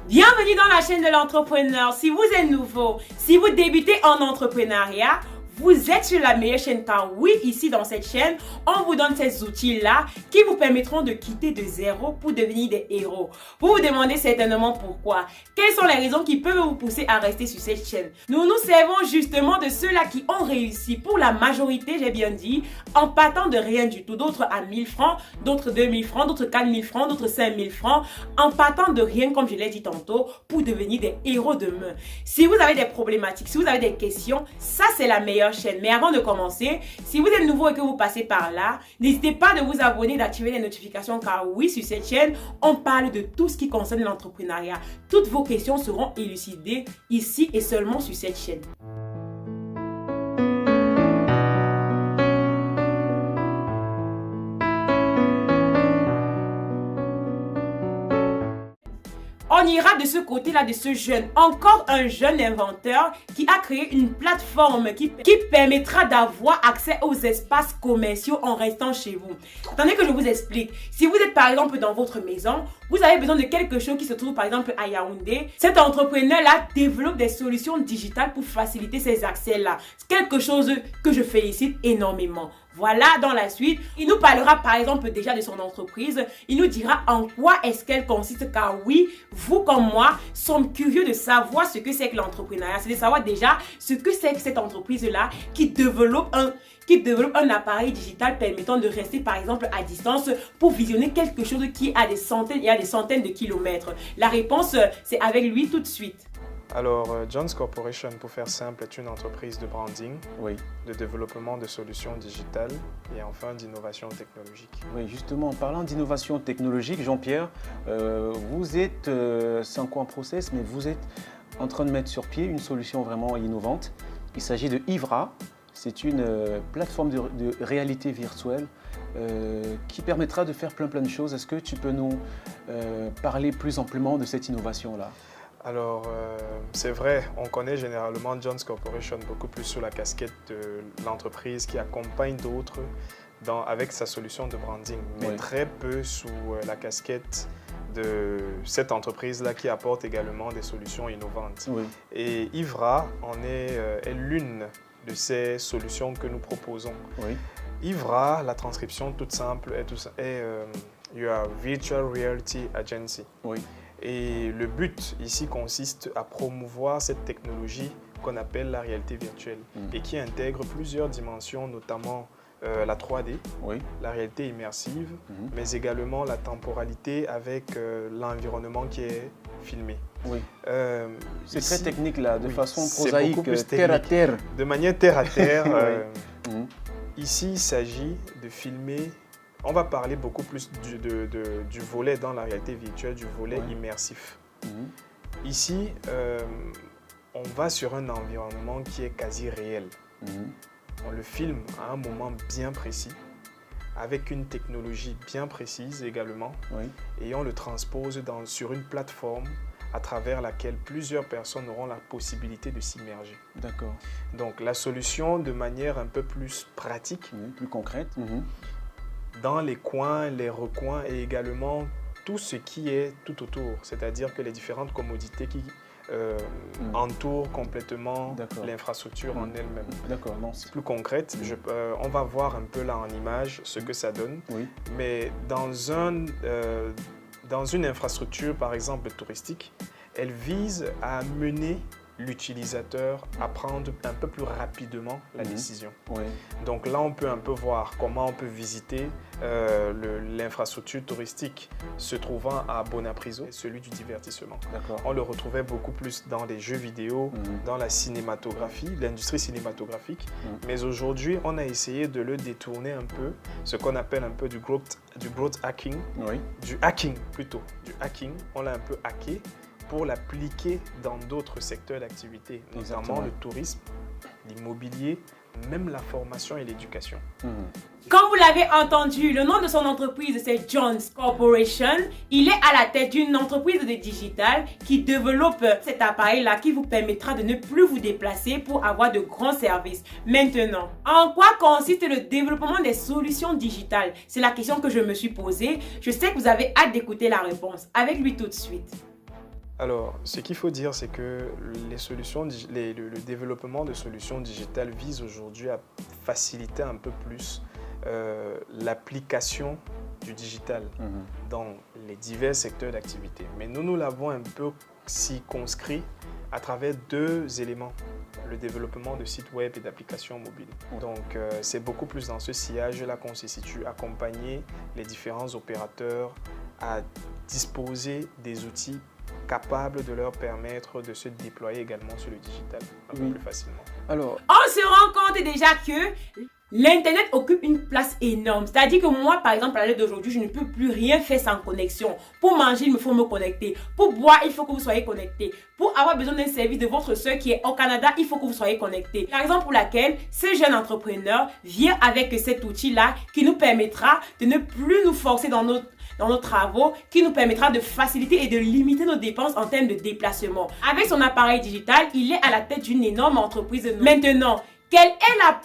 Bienvenue dans la chaîne de l'entrepreneur. Si vous êtes nouveau, si vous débutez en entrepreneuriat, vous êtes sur la meilleure chaîne car oui, ici dans cette chaîne, on vous donne ces outils-là qui vous permettront de quitter de zéro pour devenir des héros. Vous vous demandez certainement pourquoi. Quelles sont les raisons qui peuvent vous pousser à rester sur cette chaîne? Nous nous servons justement de ceux-là qui ont réussi pour la majorité, j'ai bien dit, en partant de rien du tout. D'autres à 1000 francs, d'autres 2000 francs, d'autres 4000 francs, d'autres 5000 francs, en partant de rien, comme je l'ai dit tantôt, pour devenir des héros demain. Si vous avez des problématiques, si vous avez des questions, ça c'est la meilleure chaîne. Mais avant de commencer, si vous êtes nouveau et que vous passez par là, n'hésitez pas de vous abonner, d'activer les notifications car oui, sur cette chaîne, on parle de tout ce qui concerne l'entrepreneuriat. Toutes vos questions seront élucidées ici et seulement sur cette chaîne. On ira de ce côté-là de ce jeune, encore un jeune inventeur qui a créé une plateforme qui permettra d'avoir accès aux espaces commerciaux en restant chez vous. Attendez que je vous explique. Si vous êtes par exemple dans votre maison, vous avez besoin de quelque chose qui se trouve par exemple à Yaoundé. Cet entrepreneur-là développe des solutions digitales pour faciliter ces accès-là. C'est quelque chose que je félicite énormément. Voilà, dans la suite, il nous parlera par exemple déjà de son entreprise. Il nous dira en quoi est-ce qu'elle consiste car oui, vous comme moi, sommes curieux de savoir ce que c'est que l'entrepreneuriat. C'est de savoir déjà ce que c'est que cette entreprise-là qui développe un appareil digital permettant de rester par exemple à distance pour visionner quelque chose qui est à des centaines de kilomètres. La réponse, c'est avec lui tout de suite. Alors, Jones Corporation, pour faire simple, est une entreprise de branding, Oui. de développement de solutions digitales et enfin d'innovation technologique. Oui, justement, en parlant d'innovation technologique, Jean-Pierre, vous êtes, c'est encore en process, mais vous êtes en train de mettre sur pied une solution vraiment innovante. Il s'agit de Ivra. C'est une plateforme de réalité virtuelle qui permettra de faire plein de choses. Est-ce que tu peux nous parler plus amplement de cette innovation-là? Alors, c'est vrai, on connaît généralement Jones Corporation beaucoup plus sous la casquette de l'entreprise qui accompagne d'autres avec sa solution de branding, mais Oui. très peu sous la casquette de cette entreprise-là qui apporte également des solutions innovantes. Oui. Et Ivra est l'une de ces solutions que nous proposons. Oui. Ivra, la transcription toute simple est Your Virtual Reality Agency. Oui. Et le but ici consiste à promouvoir cette technologie qu'on appelle la réalité virtuelle et qui intègre plusieurs dimensions, notamment la 3D, Oui. la réalité immersive, mais également la temporalité avec l'environnement qui est filmé. Oui. C'est Ici, très technique là, de oui, façon c'est prosaïque, beaucoup plus terre à technique. terre. De manière terre à terre, Mhm. ici il s'agit de filmer. On va parler beaucoup plus du volet dans la réalité virtuelle, du volet immersif. Mhm. Ici, on va sur un environnement qui est quasi réel. Mhm. On le filme à un moment bien précis, avec une technologie bien précise également, Oui. et on le transpose sur une plateforme à travers laquelle plusieurs personnes auront la possibilité de s'immerger. D'accord. Donc la solution, de manière un peu plus pratique, Oui, plus concrète. Mhm. dans les coins, les recoins et également tout ce qui est tout autour, c'est-à-dire que les différentes commodités qui entourent complètement l'infrastructure en elle-même. D'accord, non. Plus concrète, on va voir un peu là en image ce que ça donne, Oui. mais dans une infrastructure par exemple touristique, elle vise à amener l'utilisateur à prendre un peu plus rapidement la décision. Oui. Donc là, on peut un peu voir comment on peut visiter l'infrastructure touristique se trouvant à Bonapriso, celui du divertissement. On le retrouvait beaucoup plus dans les jeux vidéo, dans la cinématographie, l'industrie cinématographique. Mais aujourd'hui, on a essayé de le détourner un peu, ce qu'on appelle un peu du growth hacking, du hacking plutôt. Du hacking, on l'a un peu hacké pour l'appliquer dans d'autres secteurs d'activité, notamment le tourisme, l'immobilier, même la formation et l'éducation. Comme vous l'avez entendu, le nom de son entreprise c'est Jones Corporation. Il est à la tête d'une entreprise de digital qui développe cet appareil-là qui vous permettra de ne plus vous déplacer pour avoir de grands services. Maintenant, en quoi consiste le développement des solutions digitales? C'est la question que je me suis posée. Je sais que vous avez hâte d'écouter la réponse. Avec lui tout de suite. Alors, ce qu'il faut dire, c'est que le développement de solutions digitales vise aujourd'hui à faciliter un peu plus l'application du digital dans les divers secteurs d'activité. Mais nous l'avons un peu circonscrit à travers deux éléments, le développement de sites web et d'applications mobiles. Donc, c'est beaucoup plus dans ce sillage-là qu'on se situe, accompagner les différents opérateurs à disposer des outils capables de leur permettre de se déployer également sur le digital un peu plus facilement. Alors, on se rend compte déjà que l'Internet occupe une place énorme. C'est-à-dire que moi, par exemple, à l'heure d'aujourd'hui, je ne peux plus rien faire sans connexion. Pour manger, il me faut me connecter. Pour boire, il faut que vous soyez connecté. Pour avoir besoin d'un service de votre soeur qui est au Canada, il faut que vous soyez connecté. La raison pour laquelle ce jeune entrepreneur vient avec cet outil-là qui nous permettra de ne plus nous forcer dans nos travaux, qui nous permettra de faciliter et de limiter nos dépenses en termes de déplacement. Avec son appareil digital, il est à la tête d'une énorme entreprise. Maintenant, quelle est la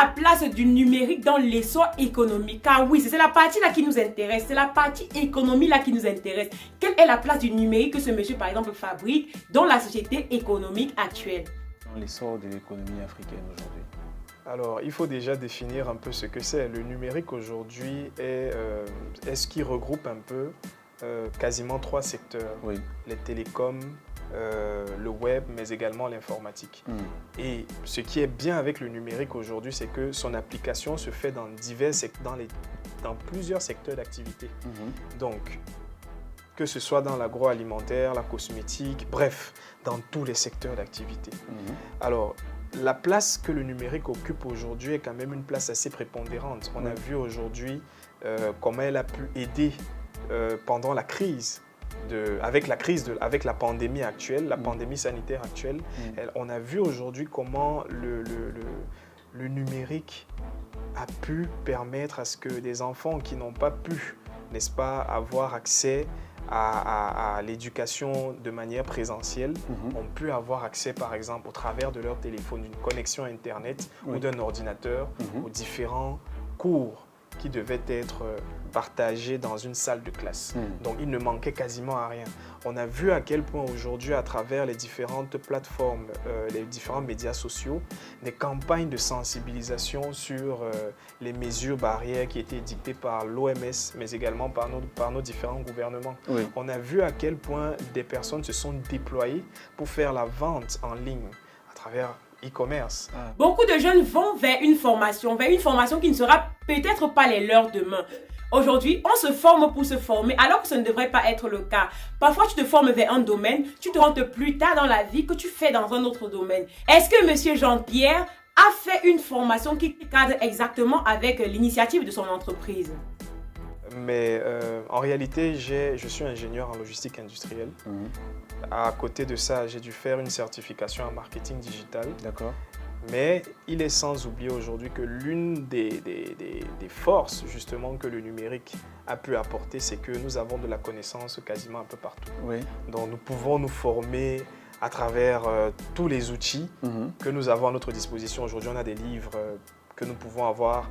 place du numérique dans l'essor économique? Car oui, c'est la partie là qui nous intéresse, c'est la partie économie là qui nous intéresse. Quelle est la place du numérique que ce monsieur, par exemple, fabrique dans la société économique actuelle? dans l'essor de l'économie africaine aujourd'hui. Alors, il faut déjà définir un peu ce que c'est. Le numérique aujourd'hui est ce qui regroupe un peu quasiment trois secteurs. Oui. Les télécoms, le web, mais également l'informatique. Et ce qui est bien avec le numérique aujourd'hui, c'est que son application se fait dans plusieurs secteurs d'activité. Donc, que ce soit dans l'agroalimentaire, la cosmétique, bref, dans tous les secteurs d'activité. Alors, la place que le numérique occupe aujourd'hui est quand même une place assez prépondérante. On a vu aujourd'hui comment elle a pu aider pendant la crise. Avec la pandémie actuelle, la pandémie sanitaire actuelle, on a vu aujourd'hui comment le numérique a pu permettre à ce que des enfants qui n'ont pas pu, n'est-ce pas, avoir accès à l'éducation de manière présentielle, ont pu avoir accès, par exemple, au travers de leur téléphone, d'une connexion Internet ou d'un ordinateur, aux différents cours qui devaient être partagés dans une salle de classe. Donc, il ne manquait quasiment à rien. On a vu à quel point aujourd'hui, à travers les différentes plateformes, les différents médias sociaux, des campagnes de sensibilisation sur les mesures barrières qui étaient dictées par l'OMS, mais également par nos différents gouvernements. On a vu à quel point des personnes se sont déployées pour faire la vente en ligne à travers e-commerce. Beaucoup de jeunes vont vers une formation qui ne sera peut-être pas les leurs demain. Aujourd'hui, on se forme pour se former alors que ce ne devrait pas être le cas. Parfois, tu te formes vers un domaine, tu te rends plus tard dans la vie que tu fais dans un autre domaine. Est-ce que Monsieur Jean-Pierre a fait une formation qui cadre exactement avec l'initiative de son entreprise? Mais en réalité, je suis ingénieur en logistique industrielle. À côté de ça, j'ai dû faire une certification en marketing digital. D'accord. Mais il est sans oublier aujourd'hui que l'une des forces justement que le numérique a pu apporter, c'est que nous avons de la connaissance quasiment un peu partout. Donc nous pouvons nous former à travers tous les outils que nous avons à notre disposition. Aujourd'hui, on a des livres que nous pouvons avoir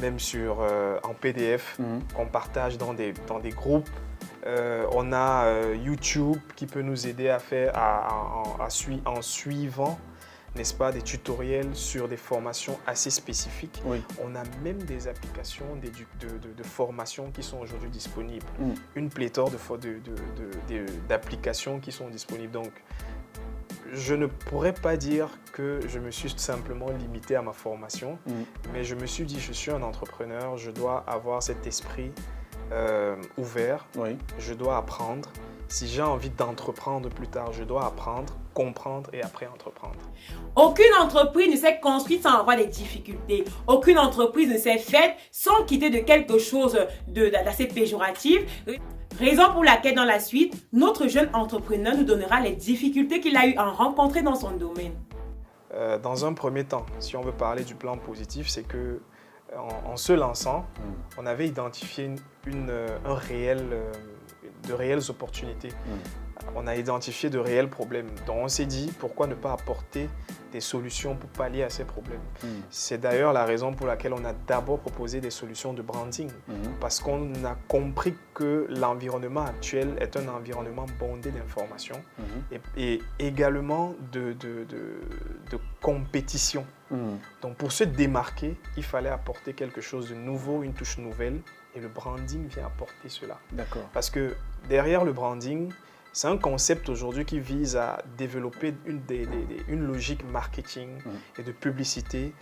même en PDF qu'on partage dans des groupes. On a YouTube qui peut nous aider à faire en suivant, n'est-ce pas, des tutoriels sur des formations assez spécifiques. On a même des applications de formation qui sont aujourd'hui disponibles. Une pléthore d'applications qui sont disponibles. Donc, je ne pourrais pas dire que je me suis simplement limité à ma formation, mais je me suis dit, je suis un entrepreneur, je dois avoir cet esprit ouvert, je dois apprendre. Si j'ai envie d'entreprendre plus tard, je dois apprendre, comprendre et après entreprendre. Aucune entreprise ne s'est construite sans avoir des difficultés. Aucune entreprise ne s'est faite sans quitter de quelque chose d'assez péjoratif. Raison pour laquelle, dans la suite, notre jeune entrepreneur nous donnera les difficultés qu'il a eu à rencontrer dans son domaine. Dans un premier temps, si on veut parler du plan positif, c'est que en se lançant, on avait identifié un réel de réelles opportunités. On a identifié de réels problèmes. Donc on s'est dit, pourquoi ne pas apporter des solutions pour pallier à ces problèmes. C'est d'ailleurs la raison pour laquelle on a d'abord proposé des solutions de branding. Parce qu'on a compris que l'environnement actuel est un environnement bondé d'informations et également de compétition. Donc pour se démarquer, il fallait apporter quelque chose de nouveau, une touche nouvelle. Et le branding vient apporter cela. D'accord. Parce que derrière le branding, c'est un concept aujourd'hui qui vise à développer une logique marketing et de publicité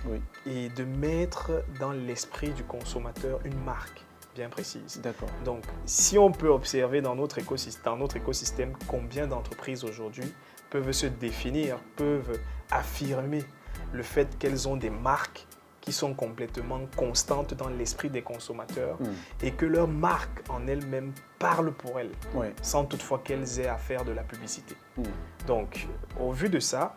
et de mettre dans l'esprit du consommateur une marque bien précise. D'accord. Donc, si on peut observer dans notre écosystème combien d'entreprises aujourd'hui peuvent se définir, peuvent affirmer le fait qu'elles ont des marques qui sont complètement constantes dans l'esprit des consommateurs et que leur marque en elle-même parle pour elles, sans toutefois qu'elles aient à faire de la publicité. Donc, au vu de ça,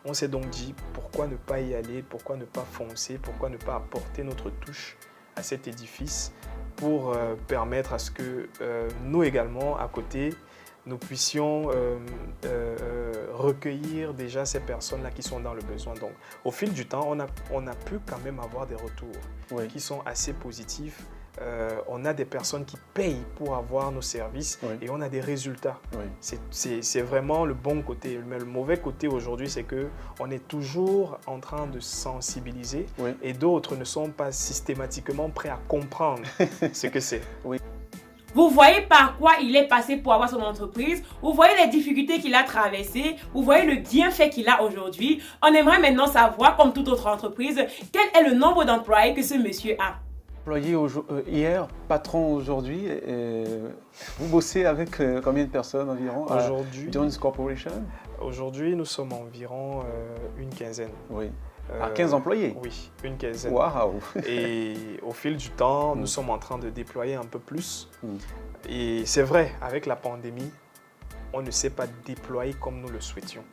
on s'est donc dit pourquoi ne pas y aller, pourquoi ne pas foncer, pourquoi ne pas apporter notre touche à cet édifice pour permettre à ce que nous également, à côté, nous puissions recueillir déjà ces personnes-là qui sont dans le besoin. Donc, au fil du temps, on a pu quand même avoir des retours qui sont assez positifs. On a des personnes qui payent pour avoir nos services et on a des résultats. C'est vraiment le bon côté. Mais le mauvais côté aujourd'hui, c'est qu'on est toujours en train de sensibiliser et d'autres ne sont pas systématiquement prêts à comprendre ce que c'est. Vous voyez par quoi il est passé pour avoir son entreprise, vous voyez les difficultés qu'il a traversées, vous voyez le bienfait qu'il a aujourd'hui. On aimerait maintenant savoir, comme toute autre entreprise, quel est le nombre d'employés que ce monsieur a. Employé hier, patron aujourd'hui. Vous bossez avec combien de personnes environ aujourd'hui, Jones Corporation? Aujourd'hui, nous sommes environ une quinzaine. Oui. À 15 employés? Oui, une quinzaine. Waouh! Et au fil du temps, nous sommes en train de déployer un peu plus. Et c'est vrai, avec la pandémie, on ne s'est pas déployer comme nous le souhaitions.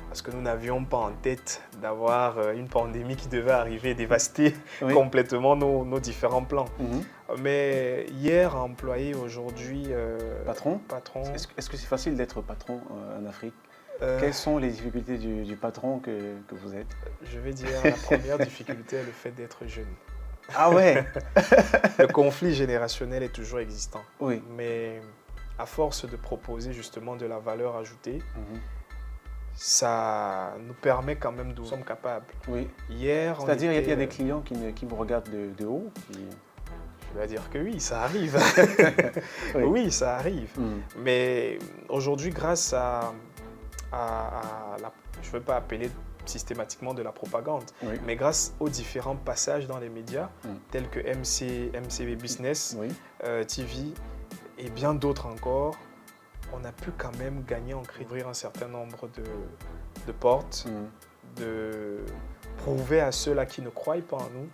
Parce que nous n'avions pas en tête d'avoir une pandémie qui devait arriver et dévaster complètement nos différents plans. Mais hier, employé, aujourd'hui... patron. Est-ce que c'est facile d'être patron en Afrique? Quelles sont les difficultés du patron que vous êtes? Je vais dire, la première difficulté est le fait d'être jeune. Ah ouais. Le conflit générationnel est toujours existant. Oui. Mais à force de proposer justement de la valeur ajoutée, ça nous permet quand même de... Nous sommes capables. Oui. Hier, c'est-à-dire qu'il y a des clients qui vous regardent de haut Je vais dire que oui, ça arrive. Oui, ça arrive. Mais aujourd'hui, grâce à la... Je ne veux pas appeler systématiquement de la propagande, mais grâce aux différents passages dans les médias, tels que MCB Business, TV et bien d'autres encore, on a pu quand même gagner en ouvrir un certain nombre de portes, de prouver à ceux-là qui ne croient pas en nous.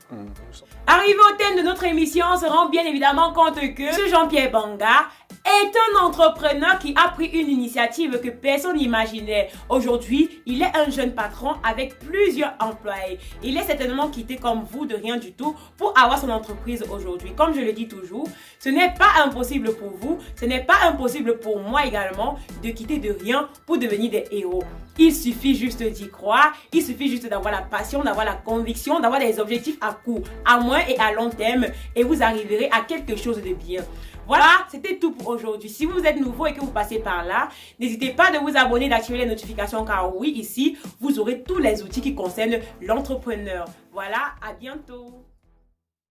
Arrivé au thème de notre émission, on se rend bien évidemment compte que ce Jean-Pierre Banga est un entrepreneur qui a pris une initiative que personne n'imaginait. Aujourd'hui, il est un jeune patron avec plusieurs employés. Il est certainement quitté comme vous de rien du tout pour avoir son entreprise aujourd'hui. Comme je le dis toujours, ce n'est pas impossible pour vous, ce n'est pas impossible pour moi également de quitter de rien pour devenir des héros. Il suffit juste d'y croire, il suffit juste d'avoir la passion, d'avoir la conviction, d'avoir des objectifs à court, à moyen et à long terme et vous arriverez à quelque chose de bien. Voilà, c'était tout pour aujourd'hui. Si vous êtes nouveau et que vous passez par là, n'hésitez pas de vous abonner, d'activer les notifications car oui, ici, vous aurez tous les outils qui concernent l'entrepreneur. Voilà, à bientôt.